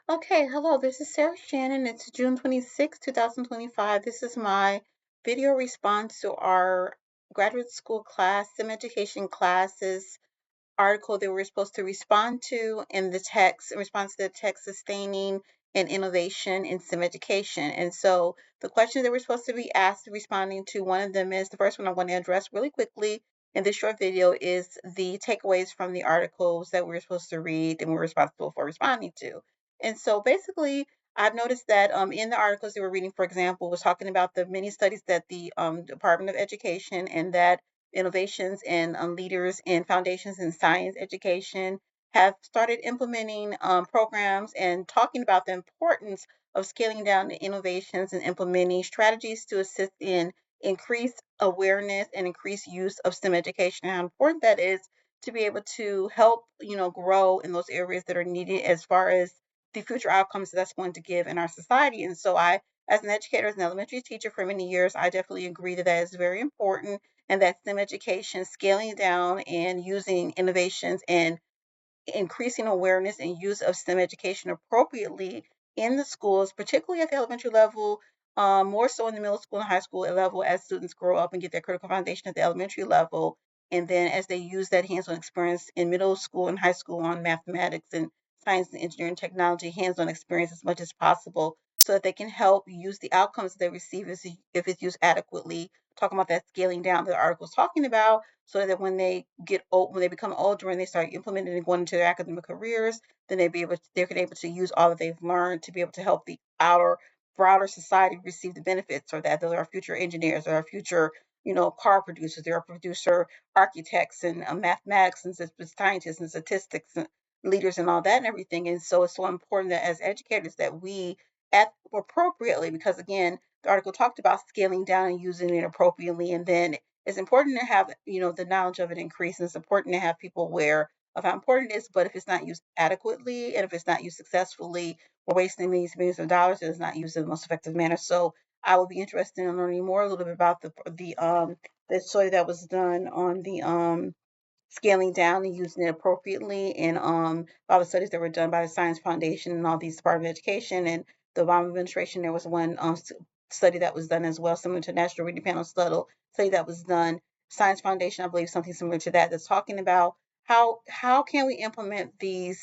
Okay, hello, this is Sarah Shannon. It's June 26, 2025. This is my video response to our graduate school class, STEM education classes article that we're supposed to respond to in the text, in response to the text sustaining and innovation in STEM education. And so the questions that we're supposed to be asked responding to, one of them is the first one I want to address really quickly in this short video is the takeaways from the articles that we're supposed to read and we're responsible for responding to. And so basically, I've noticed that in the articles that we're reading, for example, was talking about the many studies that the Department of Education and that innovations and leaders in foundations in science education have started implementing programs and talking about the importance of scaling down the innovations and implementing strategies to assist in increased awareness and increased use of STEM education, and how important that is to be able to help, grow in those areas that are needed as far as the future outcomes that's going to give in our society. And so as an educator, as an elementary teacher for many years, I definitely agree that that is very important, and that STEM education, scaling down and using innovations and increasing awareness and use of STEM education appropriately in the schools, particularly at the elementary level, more so in the middle school and high school level as students grow up and get their critical foundation at the elementary level. And then as they use that hands-on experience in middle school and high school on mathematics and science and engineering technology, hands-on experience as much as possible so that they can help use the outcomes they receive if it's used adequately. Talking about that scaling down that the article is talking about, so that when they get old, when they become older and they start implementing and going into their academic careers, then they're able to use all that they've learned to be able to help the outer, broader society receive the benefits of that. Those are our future engineers, or our future, car producers, they're our producer architects and mathematics and scientists and statistics and leaders and all that and everything. And so it's so important that as educators that we act appropriately, because again, the article talked about scaling down and using it appropriately, and then it's important to have, the knowledge of it increase, and it's important to have people aware of how important it is. But if it's not used adequately and if it's not used successfully, we're wasting millions of dollars and it's not used in the most effective manner. So I will be interested in learning more a little bit about the study that was done on the scaling down and using it appropriately. And all the studies that were done by the Science Foundation and all these Department of Education and the Obama administration, there was one study that was done as well, similar to National Reading Panel study that was done. Science Foundation, I believe, something similar to that, that's talking about how can we implement the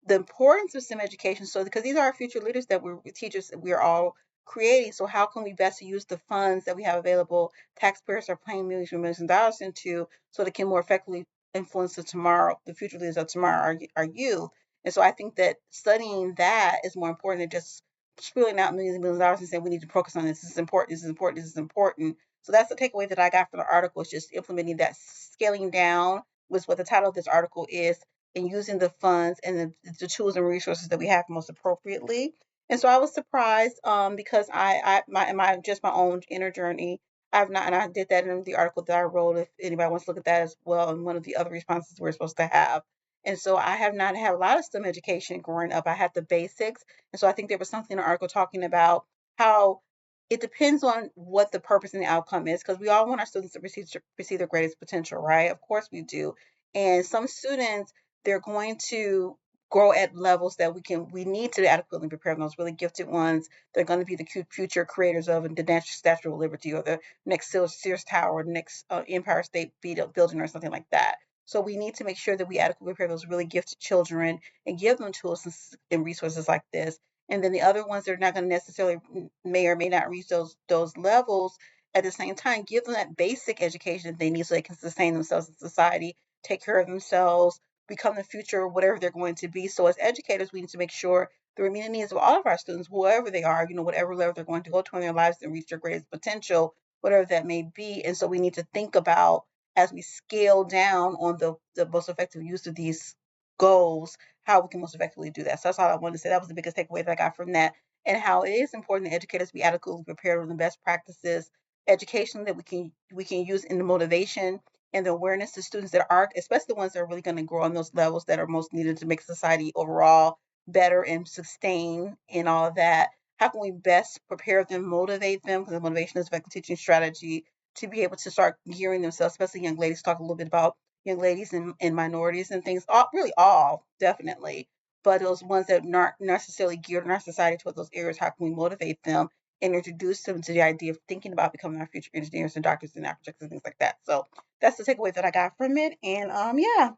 importance of STEM education. So because these are our future leaders that we're teachers, we're all creating. So how can we best use the funds that we have available? Taxpayers are paying millions and millions of dollars into, so they can more effectively influence of tomorrow, the future leaders of tomorrow are you. And so I think that studying that is more important than just spilling out millions and millions of dollars and saying we need to focus on this. This is important. This is important. This is important. So that's the takeaway that I got from the article, is just implementing that scaling down was what the title of this article is, and using the funds and the tools and resources that we have most appropriately. And so I was surprised because my just my own inner journey. I've not, and I did that in the article that I wrote. If anybody wants to look at that as well, and one of the other responses we're supposed to have. And so I have not had a lot of STEM education growing up. I had the basics, and so I think there was something in the article talking about how it depends on what the purpose and the outcome is, because we all want our students to receive their greatest potential, right? Of course we do. And some students, they're going to grow at levels that we need to adequately prepare them. Those really gifted ones, they're going to be the future creators of the National Statue of Liberty, or the next Sears Tower, or the next Empire State Building, or something like that. So we need to make sure that we adequately prepare those really gifted children and give them tools and resources like this. And then the other ones that are not going to necessarily, may or may not reach those levels, at the same time, give them that basic education that they need so they can sustain themselves in society, take care of themselves, become the future, whatever they're going to be. So as educators, we need to make sure the remaining needs of all of our students, whoever they are, whatever level they're going to go to in their lives and reach their greatest potential, whatever that may be. And so we need to think about, as we scale down on the most effective use of these goals, how we can most effectively do that. So that's all I wanted to say. That was the biggest takeaway that I got from that, and how it is important that educators be adequately prepared on the best practices, education that we can use in the motivation and the awareness to students that are, especially the ones that are really going to grow on those levels that are most needed to make society overall better and sustain and all of that. How can we best prepare them, motivate them? Because motivation is effective teaching strategy, to be able to start gearing themselves, especially young ladies. Talk a little bit about young ladies and minorities and things. All, really, all definitely. but those ones that aren't necessarily geared in our society toward those areas, how can we motivate them and introduce them to the idea of thinking about becoming our future engineers and doctors and architects and things like that. So that's the takeaway that I got from it. And yeah,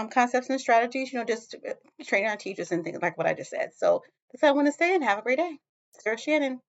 concepts and strategies, just training our teachers and things like what I just said. So that's all I want to say, and have a great day. Sarah Shannon.